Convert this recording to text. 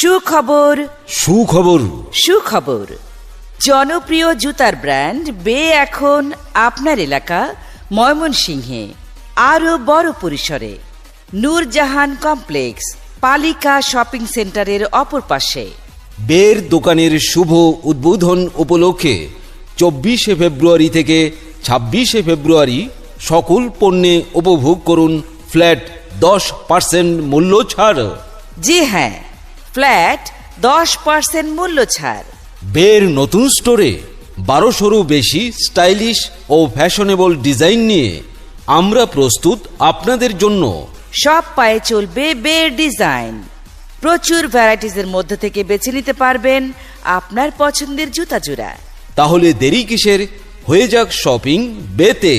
সুখবর সুখবর সুখবর জনপ্রিয় জুতার ব্র্যান্ড বে এখন আপনার এলাকা ময়মনসিংহে আরো বড় পরিসরে নূরজাহান কমপ্লেক্স পালিকা শপিং সেন্টারের অপর পাশে। বের দোকানের শুভ উদ্বোধন উপলক্ষে 24শে ফেব্রুয়ারি থেকে 26শে ফেব্রুয়ারি সকল পণ্যে উপভোগ করুন ফ্ল্যাট 10% মূল্য ছাড়। জি হ্যাঁ, ফ্ল্যাট 10% মূল্য ছাড়। বের নতুন স্টোরে 1200-রও বেশি স্টাইলিশ ও ফ্যাশনেবল ডিজাইন নিয়ে আমরা প্রস্তুত আপনাদের জন্য। সব পায়ে চলবে বের ডিজাইন। প্রচুর ভ্যারাইটিজের মধ্যে থেকে বেছে নিতে পারবেন আপনার পছন্দের জুতা জোড়া। তাহলে দেরি কিসের, হয়ে যাক শপিং বেতে।